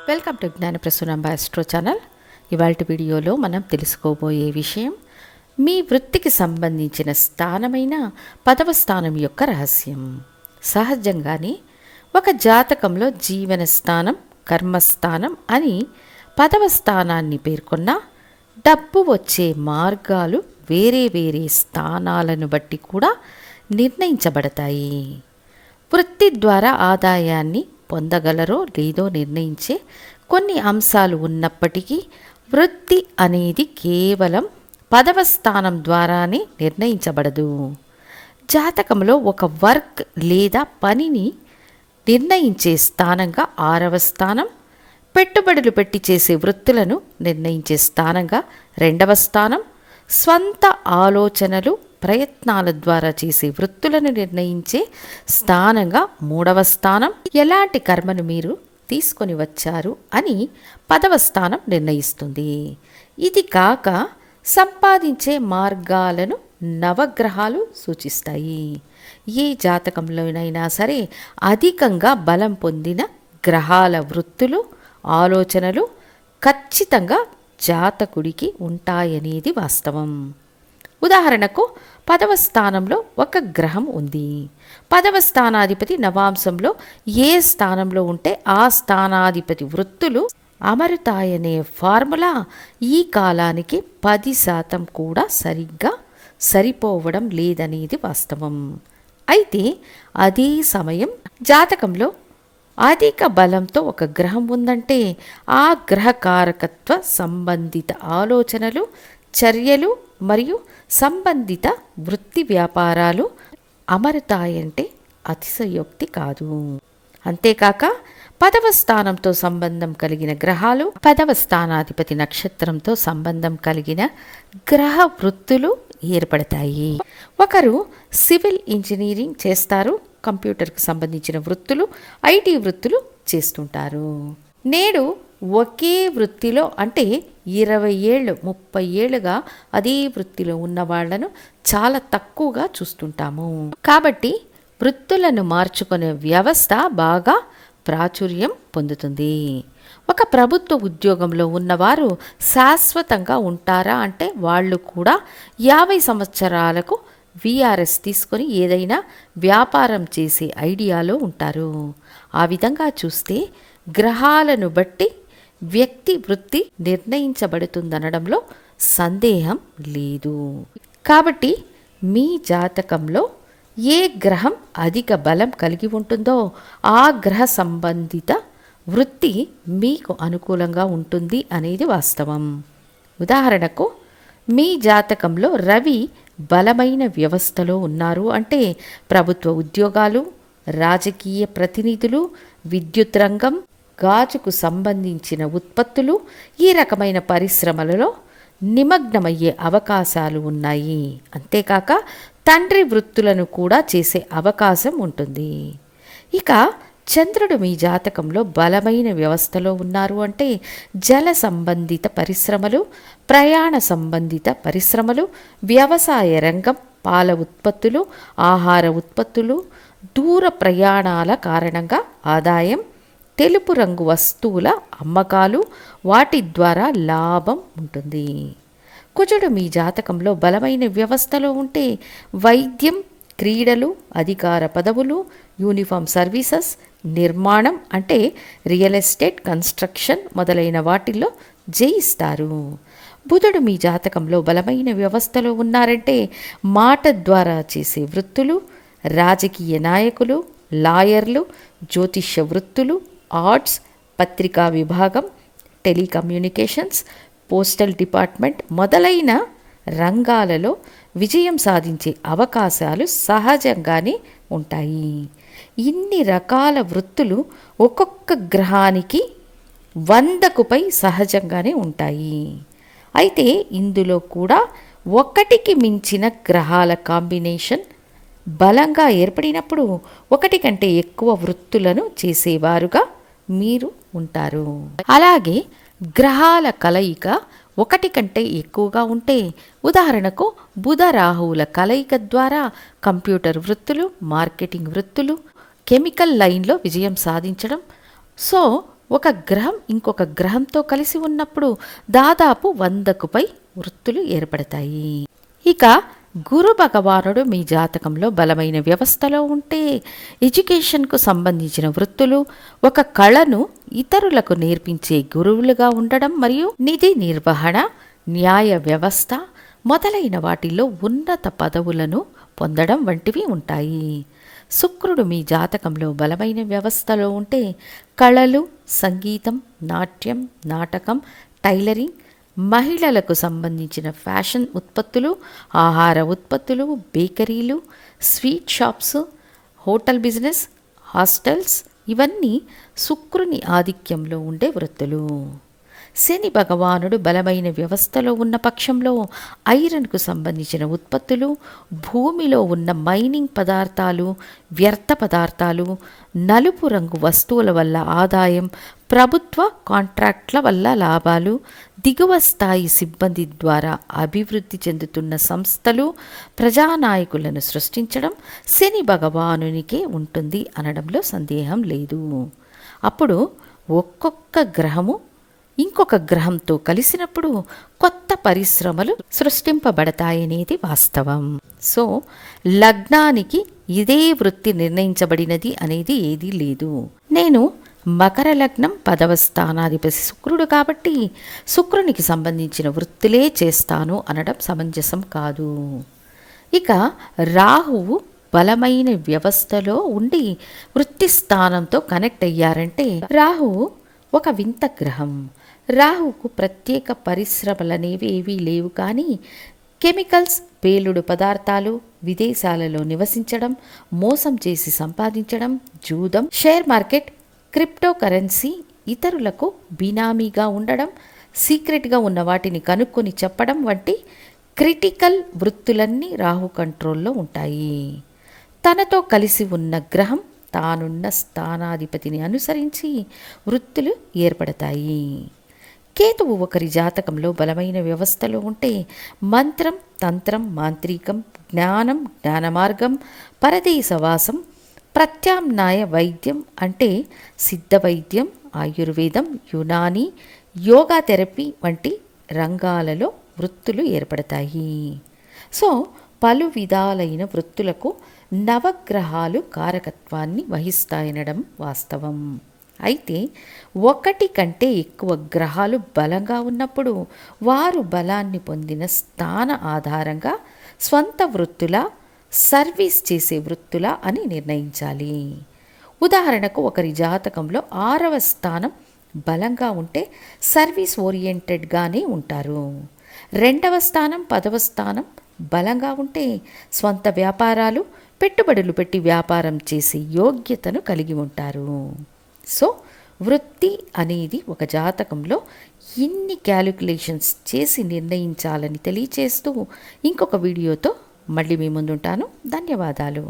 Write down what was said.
Welcome to జ్ఞాన Prasunamba astro channel. ఇవాళ వీడియోలో మనం తెలుసుకోబోయే విషయం మీ వృత్తికి సంబంధించిన స్థానమైన 10వ స్థానం యొక్క రహస్యం. సహజంగానే ఒక జాతకంలో జీవన స్థానం, కర్మస్థానం అని 10వ స్థానాన్ని పేర్కొన్న డబ్బు వచ్చే మార్గాలు వేరే వేరే స్థానాలను బట్టి కూడా నిర్ణయించబడతాయి. వృత్తి ద్వారా ఆదాయాన్ని పొందగలరో లేదో నిర్ణయించే కొన్ని అంశాలు ఉన్నప్పటికీ వృత్తి అనేది కేవలం 10వ స్థానం ద్వారానే నిర్ణయించబడదు. జాతకంలో ఒక వర్క్ లేదా పనిని నిర్ణయించే స్థానంగా 6వ స్థానం, పెట్టుబడులు పెట్టి చేసే వృత్తులను నిర్ణయించే స్థానంగా 2వ స్థానం, స్వంత ఆలోచనలు ప్రయత్నాల ద్వారా చేసే వృత్తులను నిర్ణయించే స్థానంగా 3వ స్థానం, ఎలాంటి కర్మను మీరు తీసుకొని వచ్చారు అని 10వ స్థానం నిర్ణయిస్తుంది. ఇది కాక సంపాదించే మార్గాలను నవగ్రహాలు సూచిస్తాయి. ఏ జాతకంలోనైనా సరే అధికంగా బలం పొందిన గ్రహాల వృత్తులు, ఆలోచనలు ఖచ్చితంగా జాతకుడికి ఉంటాయనేది వాస్తవం. ఉదాహరణకు 10వ స్థానంలో ఒక గ్రహం ఉంది. 10వ స్థానాధిపతి నవాంశంలో ఏ స్థానంలో ఉంటే ఆ స్థానాధిపతి వృత్తులు అమరుతాయనే ఫార్ములా ఈ కాలానికి 10% కూడా సరిగ్గా సరిపోవడం లేదనేది వాస్తవం. అయితే అదే సమయం జాతకంలో అధిక బలంతో ఒక గ్రహం ఉందంటే ఆ గ్రహ కారకత్వ సంబంధిత ఆలోచనలు, చర్యలు మరియు సంబంధిత వృత్తి వ్యాపారాలు అమరుతాయంటే అతిశయోక్తి కాదు. అంతేకాక 10వ స్థానంతో సంబంధం కలిగిన గ్రహాలు, 10వ స్థానాధిపతి నక్షత్రంతో సంబంధం కలిగిన గ్రహ వృత్తులు ఏర్పడతాయి. ఒకరు సివిల్ ఇంజనీరింగ్ చేస్తారు, కంప్యూటర్కి సంబంధించిన వృత్తులు, ఐటీ వృత్తులు చేస్తుంటారు. నేడు ఒకే వృత్తిలో అంటే 20 ఏళ్ళు 30 ఏళ్ళుగా అదే వృత్తిలో ఉన్న వాళ్లను చాలా తక్కువగా చూస్తుంటాము. కాబట్టి వృత్తులను మార్చుకునే వ్యవస్థ బాగా ప్రాచుర్యం పొందుతుంది. ఒక ప్రభుత్వ ఉద్యోగంలో ఉన్నవారు శాశ్వతంగా ఉంటారా అంటే వాళ్ళు కూడా 50 సంవత్సరాలకు విఆర్ఎస్ తీసుకొని ఏదైనా వ్యాపారం చేసే ఐడియాలో ఉంటారు. ఆ విధంగా చూస్తే గ్రహాలను బట్టి వ్యక్తి వృత్తి నిర్ణయించబడుతుందనడంలో సందేహం లేదు. కాబట్టి మీ జాతకంలో ఏ గ్రహం అధిక బలం కలిగి ఉంటుందో ఆ గ్రహ సంబంధిత వృత్తి మీకు అనుకూలంగా ఉంటుంది అనేది వాస్తవం. ఉదాహరణకు మీ జాతకంలో రవి బలమైన వ్యవస్థలో ఉన్నారు అంటే ప్రభుత్వ ఉద్యోగాలు, రాజకీయ ప్రతినిధులు, విద్యుత్ రంగం, గాజుకు సంబంధించిన ఉత్పత్తులు, ఈ రకమైన పరిశ్రమలలో నిమగ్నమయ్యే అవకాశాలు ఉన్నాయి. అంతేకాక తండ్రి వృత్తులను కూడా చేసే అవకాశం ఉంటుంది. ఇక చంద్రుడు మీ జాతకంలో బలమైన వ్యవస్థలో ఉన్నారు అంటే జల సంబంధిత పరిశ్రమలు, ప్రయాణ సంబంధిత పరిశ్రమలు, వ్యవసాయ రంగం, పాల ఉత్పత్తులు, ఆహార ఉత్పత్తులు, దూర ప్రయాణాల కారణంగా ఆదాయం, తెలుపు రంగు వస్తువుల అమ్మకాలు, వాటి ద్వారా లాభం ఉంటుంది. కుజుడు మీ జాతకంలో బలమైన వ్యవస్థలో ఉంటే వైద్యం, క్రీడలు, అధికార పదవులు, యూనిఫామ్ సర్వీసెస్, నిర్మాణం అంటే రియల్ ఎస్టేట్, కన్స్ట్రక్షన్ మొదలైన వాటిల్లో జయిస్తారు. బుధుడు మీ జాతకంలో బలమైన వ్యవస్థలో ఉన్నారంటే మాట ద్వారా చేసే వృత్తులు, రాజకీయ నాయకులు, లాయర్లు, జ్యోతిష్య వృత్తులు, ఆర్ట్స్, పత్రికా విభాగం, టెలికమ్యూనికేషన్స్, పోస్టల్ డిపార్ట్మెంట్ మొదలైన రంగాలలో విజయం సాధించే అవకాశాలు సహజంగానే ఉంటాయి. ఇన్ని రకాల వృత్తులు ఒక్కొక్క గ్రహానికి 100కు పై సహజంగానే ఉంటాయి. అయితే ఇందులో కూడా ఒకటికి మించిన గ్రహాల కాంబినేషన్ బలంగా ఏర్పడినప్పుడు ఒకటి కంటే ఎక్కువ వృత్తులను చేసేవారుగా మీరు ఉంటారు. అలాగే గ్రహాల కలయిక ఒకటి కంటే ఎక్కువగా ఉంటే ఉదాహరణకు బుధ రాహువుల కలయిక ద్వారా కంప్యూటర్ వృత్తులు, మార్కెటింగ్ వృత్తులు, కెమికల్ లైన్లో విజయం సాధించడం, సో ఒక గ్రహం ఇంకొక గ్రహంతో కలిసి ఉన్నప్పుడు దాదాపు 100కు పై వృత్తులు ఏర్పడతాయి. ఇక గురు భగవానుడు మీ జాతకంలో బలమైన వ్యవస్థలో ఉంటే ఎడ్యుకేషన్కు సంబంధించిన వృత్తులు, ఒక కళను ఇతరులకు నేర్పించే గురువులుగా ఉండడం మరియు నిధి నిర్వహణ, న్యాయ వ్యవస్థ మొదలైన వాటిల్లో ఉన్నత పదవులను పొందడం వంటివి ఉంటాయి. శుక్రుడు మీ జాతకంలో బలమైన వ్యవస్థలో ఉంటే కళలు, సంగీతం, నాట్యం, నాటకం, టైలరింగ్, మహిళలకు సంబంధించిన ఫ్యాషన్ ఉత్పత్తులు, ఆహార ఉత్పత్తులు, బేకరీలు, sweet shops, hotel business, hostels ఇవన్నీ శుక్రుని ఆధిక్యంలో ఉండే వృత్తులు. శని భగవానుడు బలమైన వ్యవస్థలో ఉన్న పక్షంలో ఐరన్కు సంబంధించిన ఉత్పత్తులు, భూమిలో ఉన్న మైనింగ్ పదార్థాలు, వ్యర్థ పదార్థాలు, నలుపు రంగు వస్తువుల వల్ల ఆదాయం, ప్రభుత్వ కాంట్రాక్ట్ల వల్ల లాభాలు, దిగువ స్థాయి సిబ్బంది ద్వారా అభివృద్ధి చెందుతున్న సంస్థలు, ప్రజానాయకులను సృష్టించడం శని భగవానునికే ఉంటుంది అనడంలో సందేహం లేదు. అప్పుడు ఒక్కొక్క గ్రహము ఇంకొక గ్రహంతో కలిసినప్పుడు కొత్త పరిశ్రమలు సృష్టింపబడతాయనేది వాస్తవం. సో లగ్నానికి ఇదే వృత్తి నిర్ణయించబడినది అనేది ఏదీ లేదు. నేను మకర లగ్నం 10వ స్థానాధిపతి శుక్రుడు కాబట్టి శుక్రునికి సంబంధించిన వృత్తులే చేస్తాను అనడం సమంజసం కాదు. ఇక రాహువు బలమైన వ్యవస్థలో ఉండి వృత్తి స్థానంతో కనెక్ట్ అయ్యారంటే రాహువు ఒక వింత గ్రహం. రాహుకు ప్రత్యేక పరిశ్రమలనేవి ఏవీ లేవు, కానీ కెమికల్స్, పేలుడు పదార్థాలు, విదేశాలలో నివసించడం, మోసం చేసి సంపాదించడం, జూదం, షేర్ మార్కెట్, క్రిప్టో కరెన్సీ, ఇతరులకు బినామీగా ఉండడం, సీక్రెట్గా ఉన్న వాటిని కనుక్కొని చెప్పడం వంటి క్రిటికల్ వృత్తులన్నీ రాహు కంట్రోల్లో ఉంటాయి. తనతో కలిసి ఉన్న గ్రహం తానున్న స్థానాధిపతిని అనుసరించి వృత్తులు ఏర్పడతాయి. కేతువు ఒకరి జాతకంలో బలమైన వ్యవస్థలో ఉంటే మంత్రం, తంత్రం, మాంత్రికం, జ్ఞానం, జ్ఞానమార్గం, పరదేశవాసం, ప్రత్యామ్నాయ వైద్యం అంటే సిద్ధ వైద్యం, ఆయుర్వేదం, యునాని, యోగా థెరపీ వంటి రంగాలలో వృత్తులు ఏర్పడతాయి. సో పలు విధాలైన వృత్తులకు నవగ్రహాలు కారకత్వాన్ని వహిస్తాయనడం వాస్తవం. అయితే ఒకటి కంటే ఎక్కువ గ్రహాలు బలంగా ఉన్నప్పుడు వారు బలాన్ని పొందిన స్థాన ఆధారంగా స్వంత వృత్తుల, సర్వీస్ చేసే వృత్తుల అని నిర్ణయించాలి. ఉదాహరణకు ఒకరి జాతకంలో 6వ స్థానం బలంగా ఉంటే సర్వీస్ ఓరియంటెడ్గానే ఉంటారు. 2వ స్థానం, 10వ స్థానం బలంగా ఉంటే స్వంత వ్యాపారాలు, పెట్టుబడులు పెట్టి వ్యాపారం చేసే యోగ్యతను కలిగి ఉంటారు. సో వృత్తి అనేది ఒక జాతకంలో ఇన్ని క్యాలిక్యులేషన్స్ చేసి నిర్ణయించాలని తెలియచేస్తూ ఇంకొక వీడియోతో మళ్ళీ మీ ముందుంటాను. ధన్యవాదాలు.